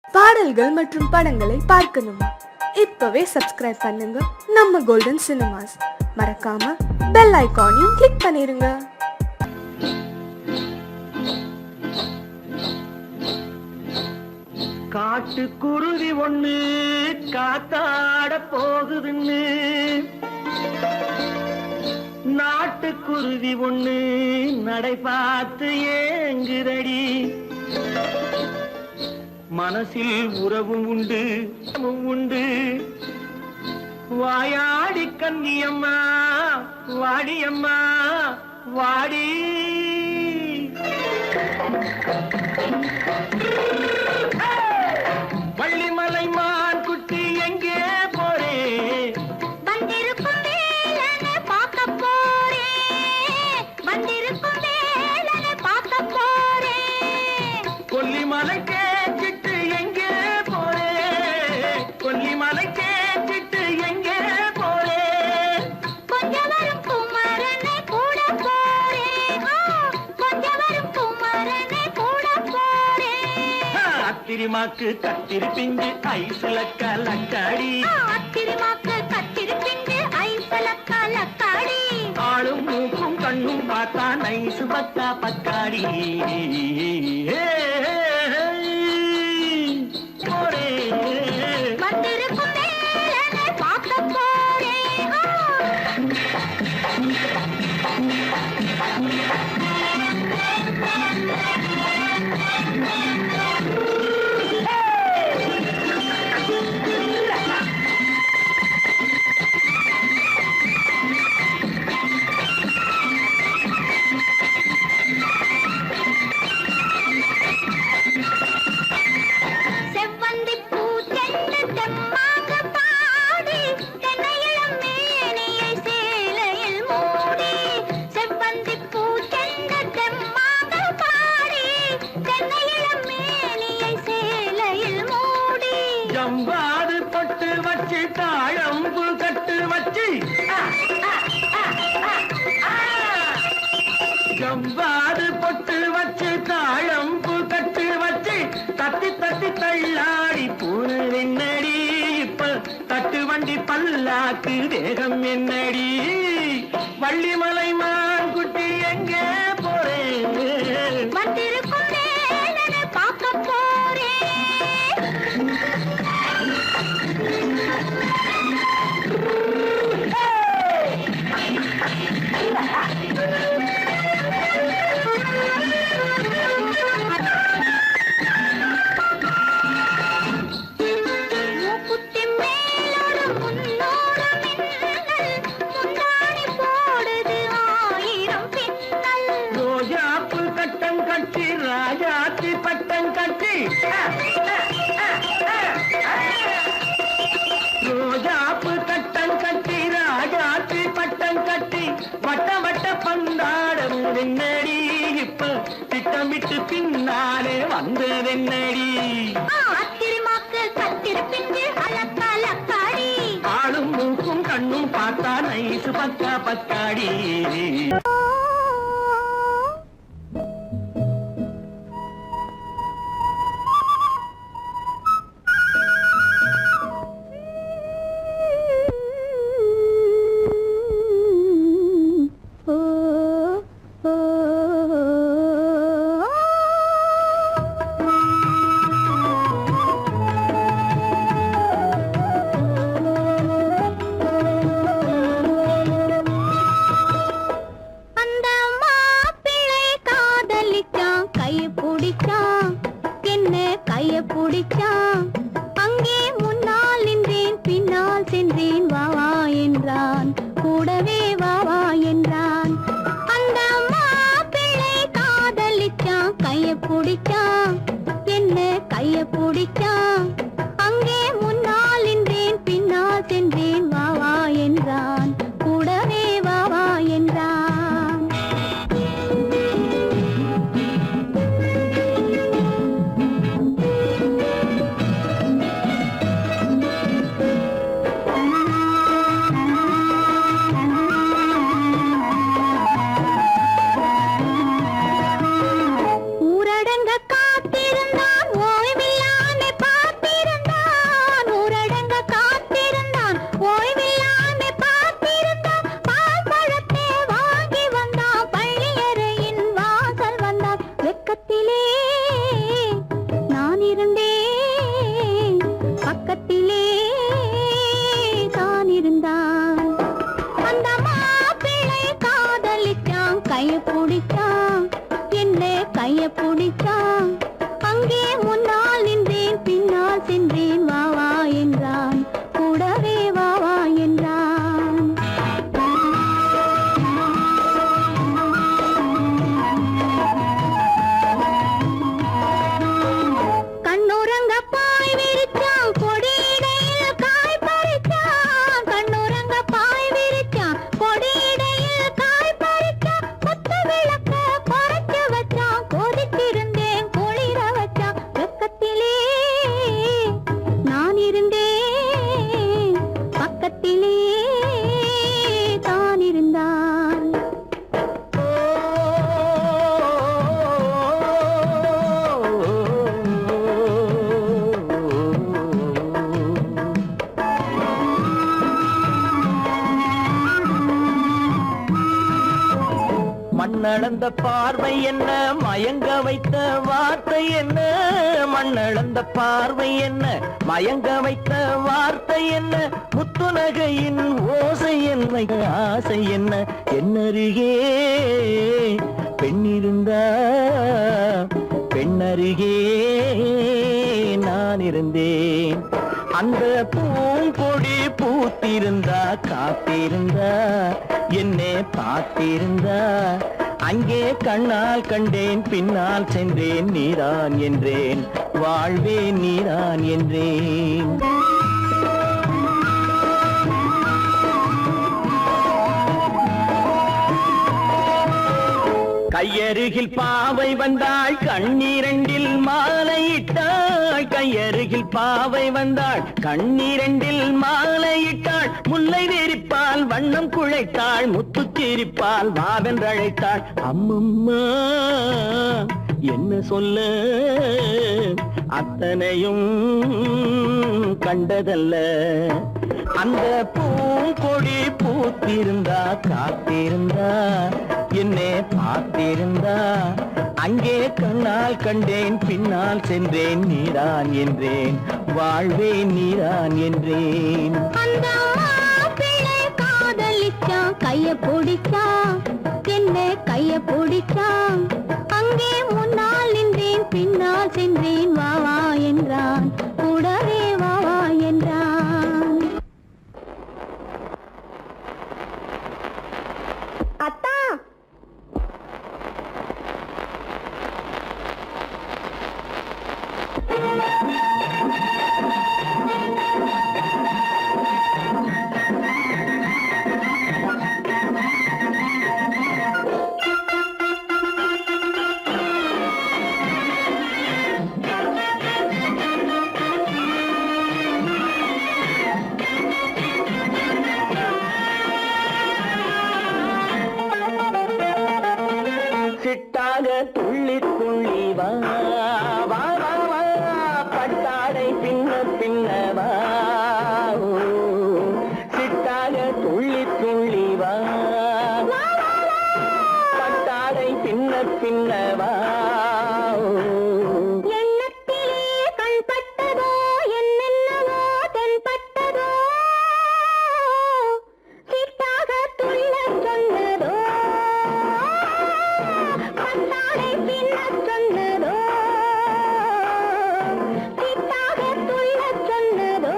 பாடல்கள் மற்றும் படங்களை பார்க்கணுமா? இப்பவே சப்ஸ்கிரைப் பண்ணுங்க நம்ம கோல்டன் சினிமாஸ். மறக்காம பெல் ஐகானையும் கிளிக் பண்ணிருங்க. காட்டு குருவி ஒண்ணு காத்தாட போகுதுன்னு நாட்டுக்குருவி ஒண்ணு நடை பார்த்து ஏங்குதடி. மனசில் உறவும் உண்டு உண்டு. வாயாடி கன்னியம்மா வாடியம்மா வாடி. வள்ளிமலை மான் குட்டி எங்கே போறே? வந்திருக்கும் வேலனை பார்க்க போறேன். வந்திருக்கும் வேலனை பார்க்க போறேன். கொல்லிமலை கேச்சிட்டு எங்கே போறே? கொல்லிமலை கேச்சிட்டு எங்கே போறே? கொஞ்சம் வரும் குமரனை கூட போறேன். கொஞ்சம் வரும் குமரனை கூட போறேன். அத்திரிமாக்கு கத்திரி பிஞ்சு ஐசுல கலக்காடி. அத்திரிமாக்கு கத்திரி பிஞ்சு ஐசுல கலக்காடி. ஆளும் மூக்கும் கண்ணும் பார்த்தா நைசு பக்கா பக்காடி. போரே வந்திருக்கும் வேலனை பார்க்க போறேன். செவ்வந்தி பூ தென்ன தெம்மாக பாடி தென்னையிளம் மேனியை சேலையில் மூடி. செவ்வந்தி பூ தென்ன தெம்மாக பாடி தென்னையிளம் மேனியை சேலையில் மூடி. ஜம்பாது பொட்டு வச்சு தாழம்பு கட்டு வச்சு. ஜம்பாது பொட்டு வச்சு தாழம்பு கட்டு வச்சு தட்டி தட்டி தள்ளாடி பூரு என்னடி. இப்ப தட்டு வண்டி பல்லாக்கு வேகம் என்னடி. வள்ளிமலை மான் குட்டி எங்கே போறேன்? வந்திருக்கும் வேலனை பார்க்க போறேன். மூக்குத்தி மேலோடு முன்னோடு மின்னல். முந்தாணி போடுது ஆயிரம் பின்னல். ரோஜாப்பு கட்டம் கட்டி ராஜாத்தி பட்டம் கட்டி. ரோஜாப்பு கட்டம் கட்டி ராஜாத்தி பட்டம் கட்டி வட்ட வட்ட பந்தாடம் வெண்ணடி. இப்ப திட்டமிட்டு பின்னாலே வந்ததென்னடி. அத்திரிமாக்கு கத்திரி பிஞ்சு அலக்கலக்காடி. ஆளும் மூக்கும் கண்ணும் பார்த்தா நைசு பக்கா பக்காடி. அந்த மாப்பிள்ளை காதலிச்சான், கைய பிடிச்சான், என்ன கைய பிடிச்சான். அங்கே முன்னால் நின்றேன், பின்னால் சென்றேன், வா வா என்றான், கூடவே வா வா என்றான். அந்த மாப்பிள்ளை காதலிச்சான், கைய பிடிச்சான், என்ன கைய பிடிச்சான். அங்கே முன்னால் நின்றேன், பின்னால் சென்றேன், வா வா என்றான், கூடவே வா வா என்றான். ஊரடங்க காத்திருந்தான், ஓய்வில்லாமே பா மண்ணளந்த பார்வை என்ன, மயங்க வைத்த வார்த்தை என்ன, மண்ணளந்த பார்வை என்ன, மயங்க வைத்த வார்த்தை என்ன, முத்துநகையின் ஓசை என்ன, ஆசை என்ன, என்னருகே பெண்ணிருந்தா பெண்ணருகே நான் இருந்தேன். அந்த பூங்கொடி பூத்திருந்தா காத்திருந்தா என்னை பார்த்திருந்தா அங்கே கண்ணால் கண்டேன் பின்னால் சென்றேன் நீதான் என்றேன் வாழ்வேன் நீதான் என்றேன். கையருகில் பாவை வந்தாள் கண்ணீரண்டில் மாலையிட்டாள், கையருகில் பாவை வந்தாள் கண்ணீரண்டில் மாலையிட்டாள், முல்லை வெறிப்பால் வண்ணம் குழைத்தாள், முத்து சிரிப்பால் வாவென்றழைத்தாள். அம்மம்மா என்ன சொல்ல அத்தனையும் கண்டதல்ல, அந்த பூங்கொடி பூத்திருந்தா காத்திருந்தா என்னை பார்த்திருந்தா அங்கே கண்ணால் கண்டேன் பின்னால் சென்றேன் நீதான் என்றேன் வாழ்வேன் நீதான் என்றேன். அந்த மாப்பிள்ளை காதலிச்சான் கைய பிடிச்சான், என்ன கைய பிடிச்சான், அங்கே முன்னால் நின்றேன் பின்னால் சென்றேன் வா வா என்றான், கூடவே வா வா என்றான். அத்தா சிட்டாக துள்ளி துள்ளி வா வா வா வா, பட்டாடை பின்ன பின்ன வா, சிட்டாக துள்ளி துள்ளி வா, பட்டாடை பின்ன பின்ன வா. எண்ணத்திலே கண்பட்டதோ என்னென்னவோ தென்பட்டதோ, சிட்டாக துள்ள சொன்னதோ, பட்டாடை பின்ன சொன்னதோ, சிட்டாக துள்ள சொன்னதோ,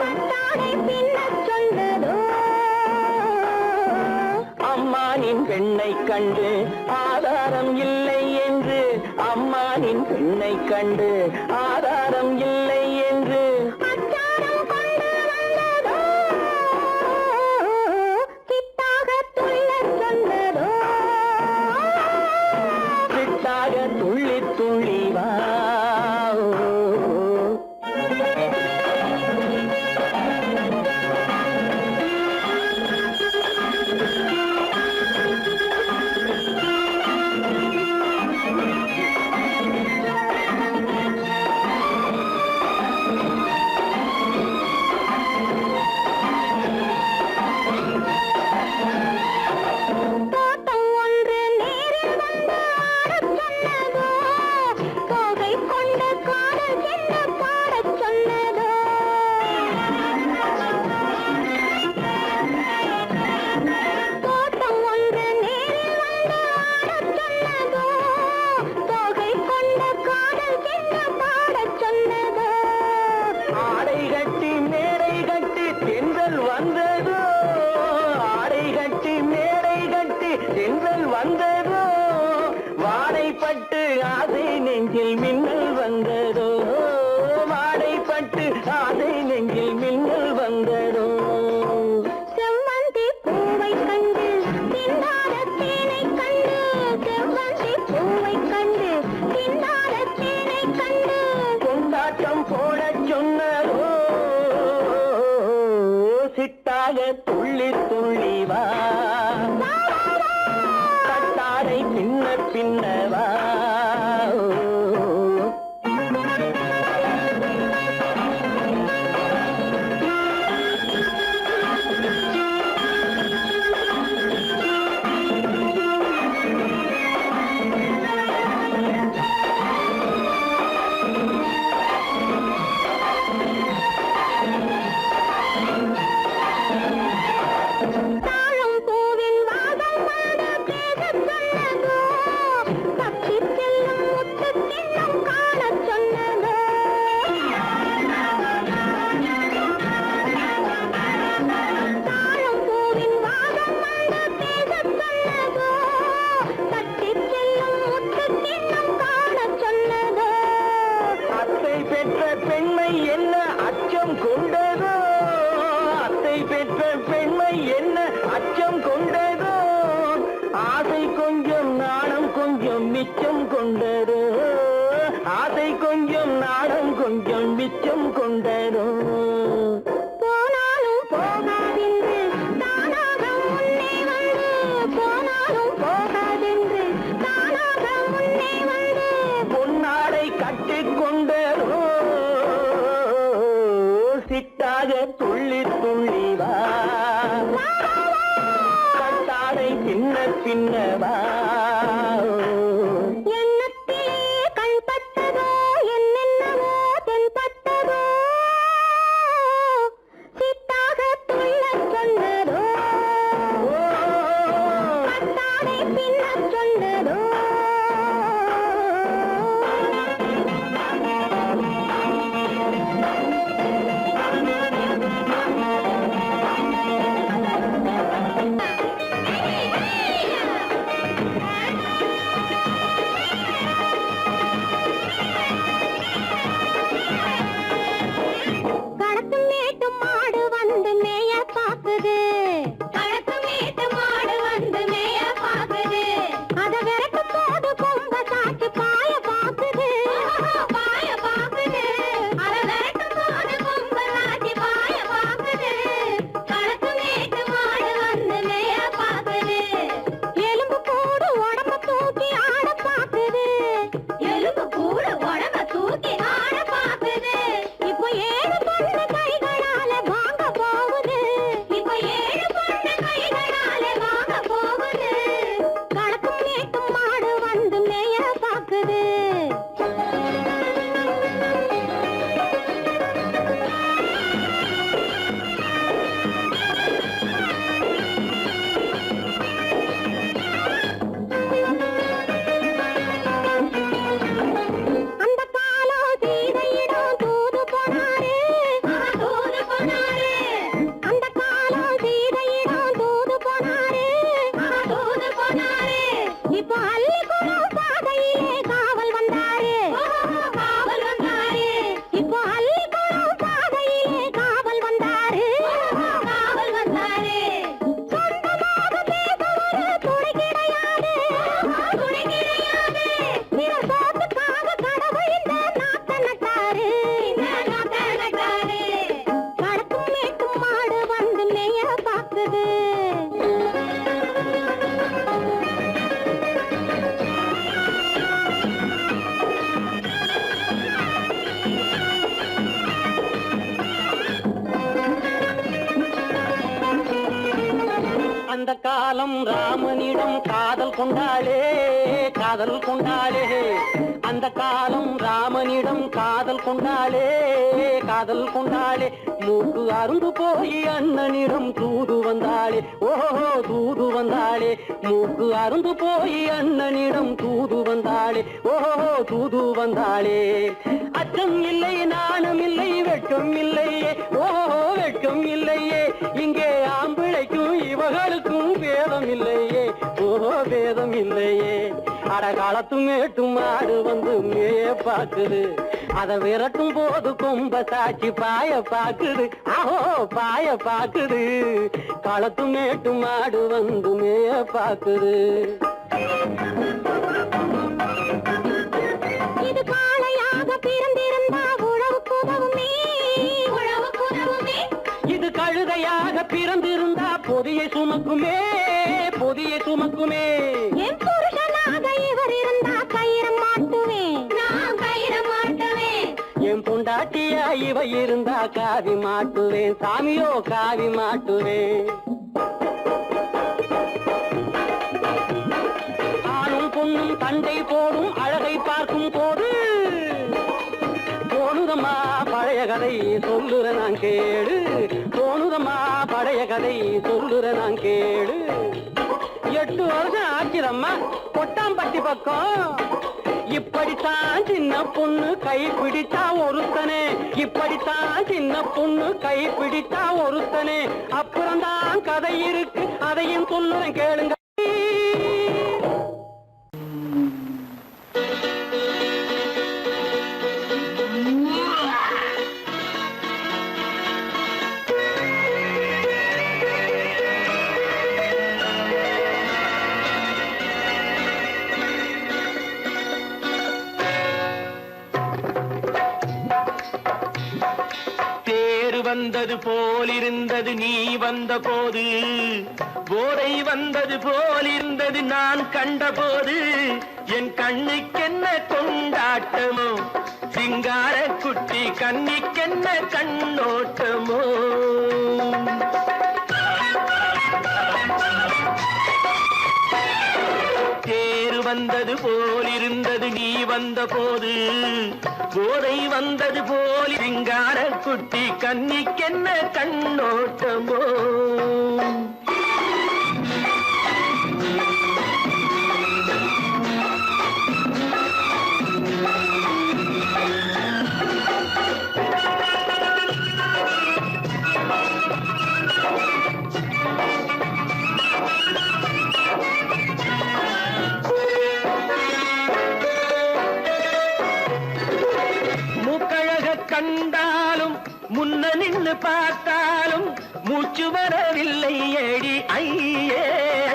பட்டாடை பின்ன சொன்னதோ. அம்மானின் பெண்ணை கண்டு ஆதாரம் இல்லை என்று, அம்மானின் பெண்ணை கண்டு ஆதாரம் இல்லை என்று, அச்சாரம் கொண்டு வந்ததோ, சிட்டாக துள்ள சொன்னதோ, சிட்டாக துள்ளி துள்ளி வா. தோட்டம் ஒன்று நேரில் வந்து ஆடச் சொன்னதோ, தோகை கொண்ட காதல் என்ன பாடச் சொன்னதோ, தோட்டம் ஒன்று நேரில் வந்து ஆடச் சொன்னதோ, தோகை கொண்ட காதல் என்ன பாடச் சொன்னதோ. ஆடை கட்டி மேடை கட்டி தென்றல் வந்ததோ, ஆடை கட்டி மேடை கட்டி தென்றல் வந்ததோ, வாடைப்பட்டு ஆசை நெஞ்சில் மின்னல் வந்ததோ, வாடைப்பட்டு ஆசை நெஞ்சில் மின்னல் வந்ததோ. செவ்வந்தி பூவை கண்டு திண்டாட தேனை கண்டு, செவ்வந்தி பூவை கண்டு திண்டாட தேனை கண்டு, கொண்டாட்டம் போடச் சொன்னதோ, சிட்டாக துள்ளி துள்ளி வா, கட்டாடை பின்ன பின்ன வா. பெற்ற பெண்மை என்ன அச்சம் கொண்டதோ, அத்தை பெற்ற பெண்மை என்ன அச்சம் கொண்டதோ, ஆசை கொஞ்சம் நாணம் கொஞ்சம் மிச்சம் கொண்டதோ, ஆசை கொஞ்சம் நாணம் கொஞ்சம் மிச்சம் கொண்டதோ. போனாலும் போகாதென்று தானாக முன்னே வந்து, போனாலும் போகாதென்று தானாக முன்னே வந்து, பொன்னாடை கட்டிக்கொண்டதோ, சிட்டாக துள்ளி துள்ளி வா, கட்டாடை பின்ன பின்னவா. எண்ணத்திலே கண்பட்டதோ என்னென்னவோ தென்பட்டதோ, சித்தாக துள்ளச் சொன்னதோ, கட்டாடை பின்னச் சொன்னதோ. களத்து மேட்டு மாடு வந்து மேய பாக்குது, களத்து மேட்டு மாடு வந்து மேய பாக்குது, அத விரட்டு போது கொம்ப சாச்சு பாய பாக்குது, பாய பாக்குது, அத விரட்டு போது கொம்ப சாச்சு பாய பாக்குது, களத்து மேட்டு மாடு வந்து மேய பாக்குது, எலும்பு கூடு உடம்ப தூக்கி ஆட பாக்குது, எலும்பு கூடு உடம்ப தூக்கி ஆட பாக்குது. இப்போ ஏழு பொண்ணு கைகளால வாங்க போகுது, இப்போ ஏழு பொண்ணு கைகளால வாங்க போகுது, களத்தும் மேட்டும் மாடு வந்து மேய பாக்குது. அந்த காலம் சீதையிடம் தூது போனாரு, தூது போனாரு, அந்த காலம் சீதையிடம் தூது போனாரு, தூது போனாரு, இப்போ அள்ளிக்குளம் பாதையிலே காவல் வந்தாரு, காவல் வந்தாரு, இப்போ அள்ளிக்குளம் பாதையிலே காவல் வந்தாரு, காவல் வந்தாரு. சொந்தமாக பேச ஒரு துணை கிடையாது, துணை கிடையாது, இவர் சோத்துக்காக கடவுள் இந்த நாட்டை நட்டாரு, இந்த நாட்டை நட்டாரு. களத்தும் மேட்டும் மாடு வந்து மேய பாக்குது. அந்த காலம் ராமனிடம் காதல் கொண்டாளே, காதல் கொண்டாளே, அந்த காலம் ராமனிடம் காதல் கொண்டாளே, காதல் கொண்டாளே, மூக்கு அருந்து போய் அண்ணனிடம் தூது வந்தாளே, ஓஹோ தூது வந்தாளே, மூக்கு அருந்து போய் அண்ணனிடம் தூது வந்தாளே, ஓஹோ தூது வந்தாளே. அச்சம் இல்லை நாணம் இல்லை வெட்கம் இல்லையே, ஓஹோ வெட்கம் இல்லையே, இங்கே ஆம்பிளைக்கும் இவர்களுக்கும் பேதம் இல்லையே, ஓஹோ பேதம் இல்லையே. அடகாலத்து மேட்டும் மாடு வந்து மேய பாக்குது, அத விரட்டும் போது கொம்ப சாட்சி பாய பாக்குது, ஆஹோ பாய பாக்குது, களத்து மேட்டும் மாடு வந்து மேய பாக்குது. இது காளையாக பிறந்திருந்தா உழவுக்கு உதவுமே, உழவுக்கு உதவுமே, இது கழுதையாக பிறந்திருந்தா பொதியை சுமக்குமே, பொதியை சுமக்குமே. என் புருஷனாக இவர் இருந்தா கயிறு மாட்டுவேன், நான் கயிறு மாட்டுவேன். என் பொண்டாட்டியா இவ இருந்தா காவி மாட்டுவேன், சாமியோ காவி மாட்டுவேன். ஆணும் பொண்ணும் சண்டை போடும் அழகை பார்க்கும் போது தோணுதம்மா பழைய கதை சொல்லுற நான் கேளு, தோணுதம்மா பழைய கதை சொல்லுற நான் கேளு. 8 வருஷம் ஆச்சுதம்மா கொட்டாம்பட்டி பக்கம், இப்படித்தான் சின்ன பொண்ணு கை பிடித்தா ஒருத்தனே, இப்படித்தான் சின்ன பொண்ணு கை பிடித்தா ஒருத்தனே, அப்புறம்தான் கதை இருக்கு அதையும் சொல்லுறேன் கேளுங்க. வந்தது போலிருந்தது நீ வந்த போது, போதை வந்தது போலிருந்தது நான் கண்டபோது, என் கண்ணுக்கென்ன கொண்டாட்டமோ, சிங்கார குட்டி கண்ணிக்கென்ன கண்ணோட்டமோ. தேர் வந்தது போலிருந்தது நீ வந்த போது, போதை வந்தது போல் சிங்கார குட்டி கண்ணிக்கென்ன கண்ணோட்டமோ. கண்டாலும் முன்ன நின்னு பார்த்தாலும் மூச்சு வரவில்லை ஏடி ஐயே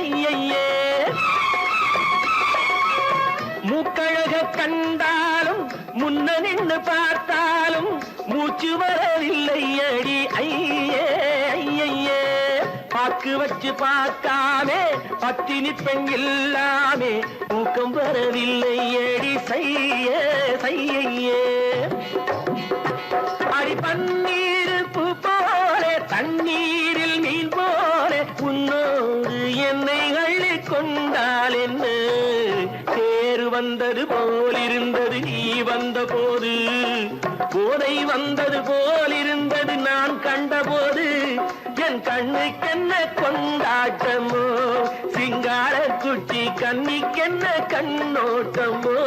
ஐயே. மூக்கழக கண்டாலும் முன்ன நின்னு பார்த்தாலும் மூச்சு வரவில்லை ஏடி ஐயே ஐயே. பாக்கு வச்சு பார்க்காமே பத்தினி பெண் இல்லாமே தூக்கம் வரவில்லை ஏடி செய்ய செய்யே. அடி பன்னீர் பூ போலே தண்ணீரில் மீன் போலே உன்னோடு என்னை அள்ளி கொண்டால் என்ன. தேர் வந்தது போலிருந்தது நீ வந்த போது, போதை வந்தது போலிருந்தது நான் கண்டபோது, என் கண்ணுக்கென்ன கொண்டாட்டமோ, சிங்கார குட்டி கண்ணிக்கென்ன கண்ணோட்டமோ.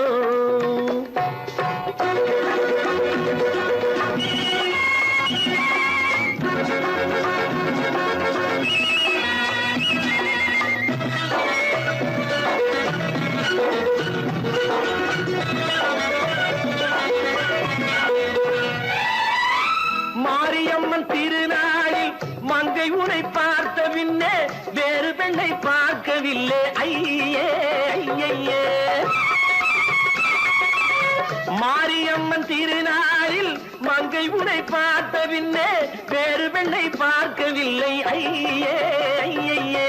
மாரியம்மன் திருநாளில் மங்கை உனை பார்த்த பின்னே வேறு பெண்ணை பார்க்கவில்லை ஐயே ஐயே. மாரியம்மன் திருநாளில் மங்கை உனை பார்த்த பின்னே வேறு பெண்ணை பார்க்கவில்லை ஐயே ஐயே.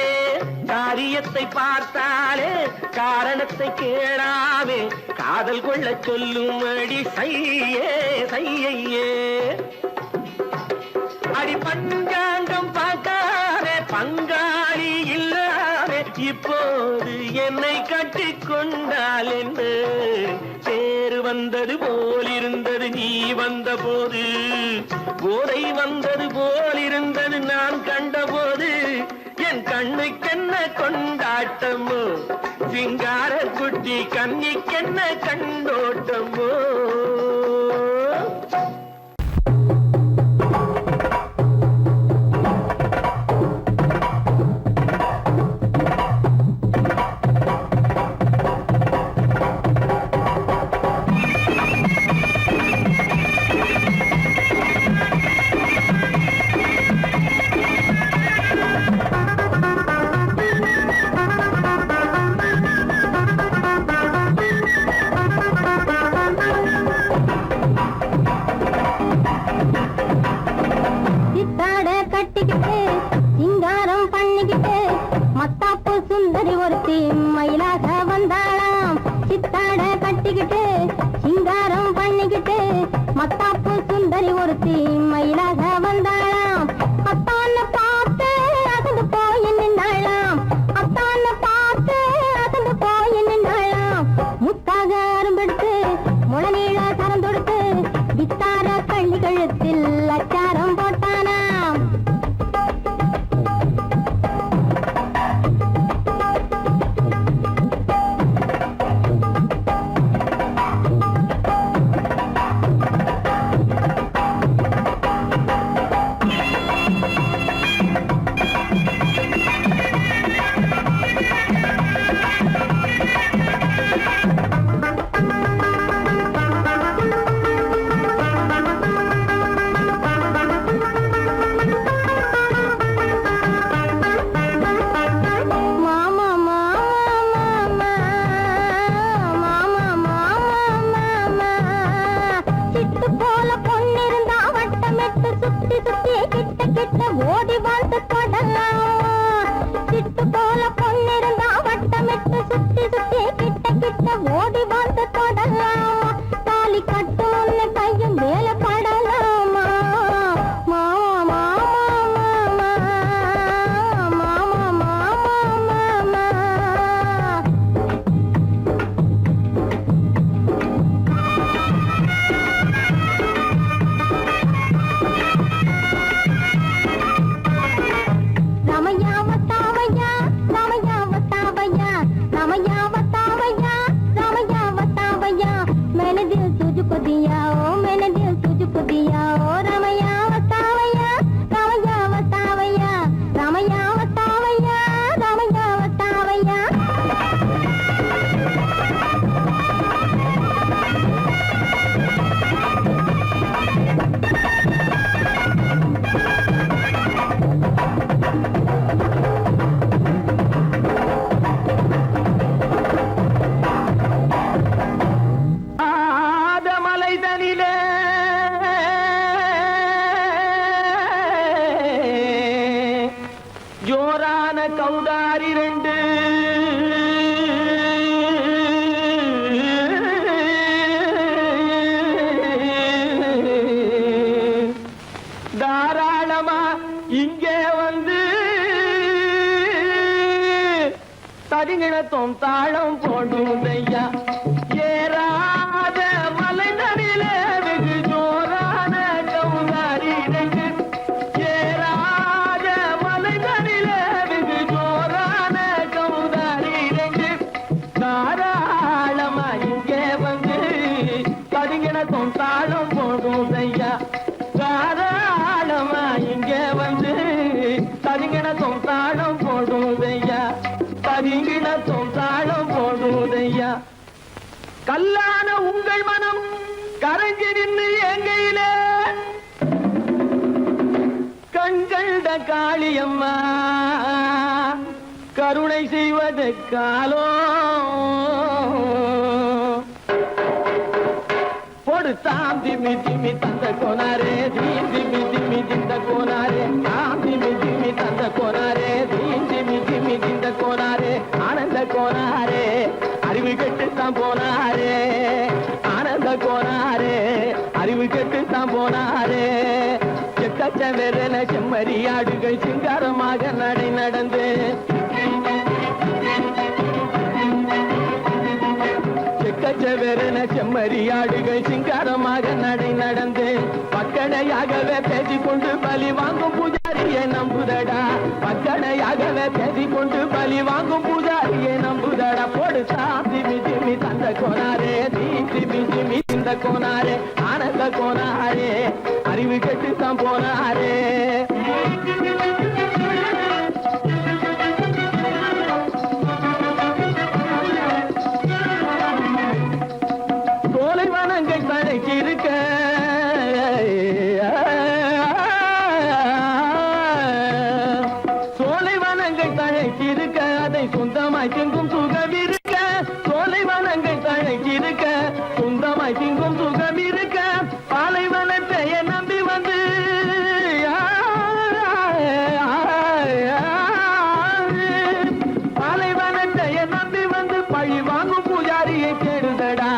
காரியத்தை பார்த்தாலே காரணத்தை கேளாமே காதல் கொள்ள சொல்லும்படி செய்யே செய்யே. அடி பஞ்சாங்கம் பார்க்காதே பங்காளி இல்லாமே இப்போது என்னை கட்டி கொண்டால் என்ன. தேர் வந்தது போலிருந்தது நீ வந்த போது, போதை வந்தது போலிருந்தது நான் கண்டபோது, என் கண்ணுக்கென்ன கொண்டாட்டமோ, சிங்கார குட்டி கண்ணிக்கென்ன கண்டோட்டமோ. மத்தாப்பு சுந்தரி ஒருத்தி மயிலாக வந்தாளாம். அத்தான பார்த்து அசந்து போய் நின்னாளாம். அத்தான பார்த்து அசந்து போய் நின்னாளாம். முத்தாக அரும்பெடுத்து முளநீள சரம் தொடுத்து வித்தார கள்ளி கழுத்தில் அச்சாரம் போட்டானாம். ததிங்கிணத்தும் தாளம் போடுதையா ஏறாத மலைதனிலே வெகு ஜோரான கௌதாரி இடைக்கு ஏறாத மலைதனிலே வெகு ஜோரான கௌதாரி இடைக்கு தாராளமா இங்கே வந்து ததிங்கிணத்தும் தாளம் போடுதையா தாராளமா இங்கே வந்து ததிங்கிணத்தும் தாளம் போடுதையா ததிங்கிணத்தும் தாளம் போடுதையா கல்லான உங்கள் மனம் கரைஞ்சி நின்று எங்கையிலே கண்கண்ட காளியம்மா கருணை செய்வது காலோ பொடுத்தாம் திமி திமி தந்த கோனாரே தீம் திமி திமி திந்த கோனாரே தாம் திமி திமி தந்த கோனாரே தீம் திமி திமி திந்த கோனாரே ஆனந்த கோனாரே அறிவு கெட்டுத்தான் போனாரே ஆனந்த கோனாரே அறிவு கெட்டுத்தான் போனாரே செக்கச்ச வெறன செம்மறியாடுகள் சிங்காரமாக நடை நடந்து செக்கச்சவெறன செம்மறியாடுகள் சிங்காரமாக நடை நடந்து பக்கடையாகவே பேசிக்கொண்டு பலி வாங்கும் பூஜாரியை நம்புதடா பக்கடையாகவே பேசிக்கொண்டு பலி வாங்கும் பூஜாரியை நம்புதடா போடு திமி திமி தந்த கோனாரே திமி திமி இந்த கோனாரே ஆனந்த கோனாரே அறிவு கெட்டுத்தான் போனாரே இருக்க சோலைவனங்கள் தழைக்கிருக்க அதை சொந்தமாய் திங்கும் சுகம் இருக்க சோலைவனங்கள் தழைக்கிருக்க சொந்தமாய் திங்கும் சுகம் இருக்க பாலைவனத்தை நம்பி வந்து பாலைவனத்தை நம்பி வந்து பழி வாங்கும் பூஜாரியை தேடுதடா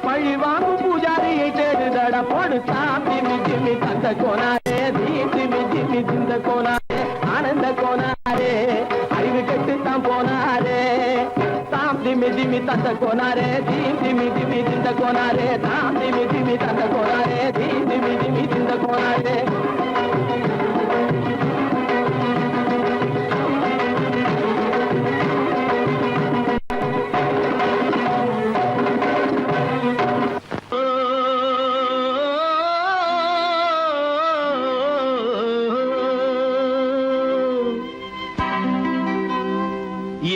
பழி வாங்கும் பூஜாரியை தேடுதட போடுத்தான் திமி திமி தந்த கோனாரே திமி திமி திந்த கோனாரே ஆனந்த கோனாரே அறிவு கெட்டுத்தான் போனாரே தாம் திமி திமி தந்த கோனாரே திமி திமி திந்த கோனாரே தாம் திமி திமி தந்த கோனாரே திமி திமி திந்த கோனாரே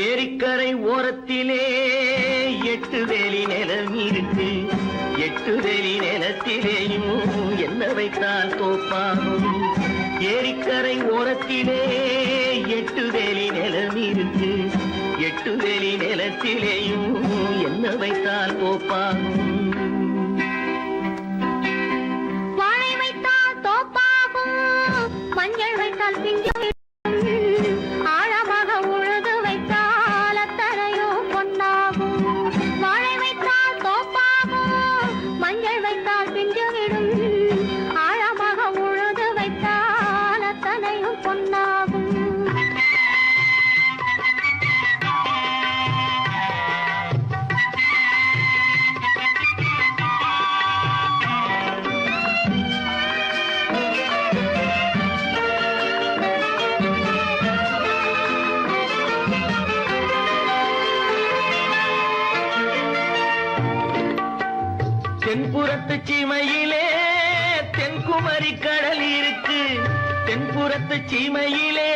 ஏரிக்கரை ஓரத்திலே 8 வேலி நிலம் இருக்கு 8 வேலி நிலத்திலேயும் என்ன வைத்தால் தோப்பாகும் ஏரிக்கரை ஓரத்திலே 8 வேலி நிலம் இருக்கு 8 வேலி நிலத்திலேயும் என்ன வைத்தால் தோப்பாகும் வாழை வைத்தால் தோப்பாகும் மஞ்சள் வைத்தால் பிஞ்சு தென்புறத்து சீமையிலே தென்குமரி கடல் இருக்கு தென்புறத்து சீமையிலே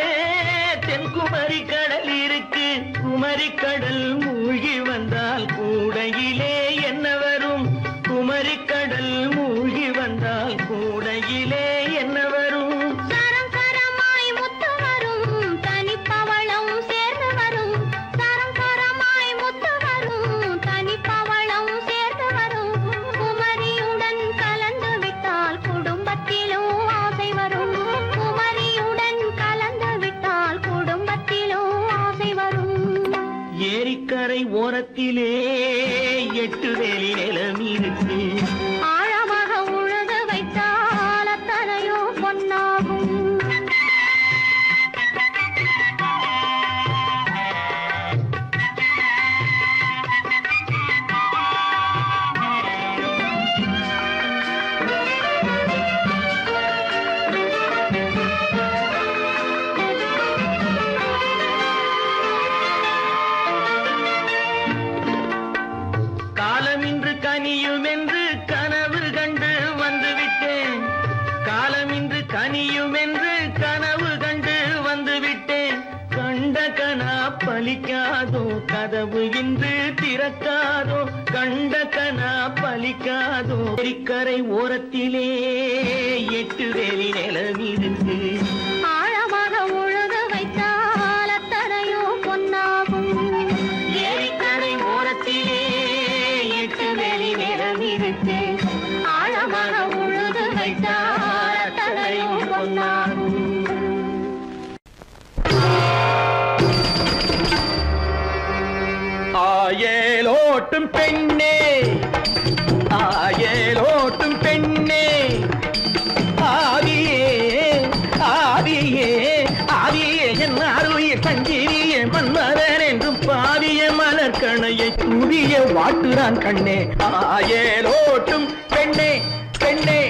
தென்குமரி கடல் இருக்கு குமரி கடல் மூழ்கி வந்தால் கூடையிலே என்ன வரும் குமரி கடல் மூழ்கி வந்தால் கூடையிலே என்ன வரும் ஏரிக்கரை ஓரத்திலே 8 வேலி நிலம் இருக்கு ஆழமாக உழுது வைத்தால் அத்தனையோ பொன்னாகும் கதவு இன்று திறக்காதோ கண்ட கனா பலிக்காதோ கரை ஓரத்திலே 8 வேலி நிலமிருக்கு ஆழமாக உழுது வைத்தால் அத்தனையோ பொன்னாகும் ஏரிக்கரை ஓரத்திலே 8 வேலி நிலமிருக்கு ஆழமாக உழுது வைத்தால் அத்தனையோ பொன்னாகும் ஆயேலோட்டும் பெண்ணே ஆயேலோட்டும் பெண்ணே ஆதியே ஆதியே ஆதியே என் அருளிய சஞ்சீவியே மன்மதன் என்றும் பாதிய மலர்கணையை தூவிய வாட்டுறான் கண்ணே ஆயேலோட்டும் பெண்ணே பெண்ணே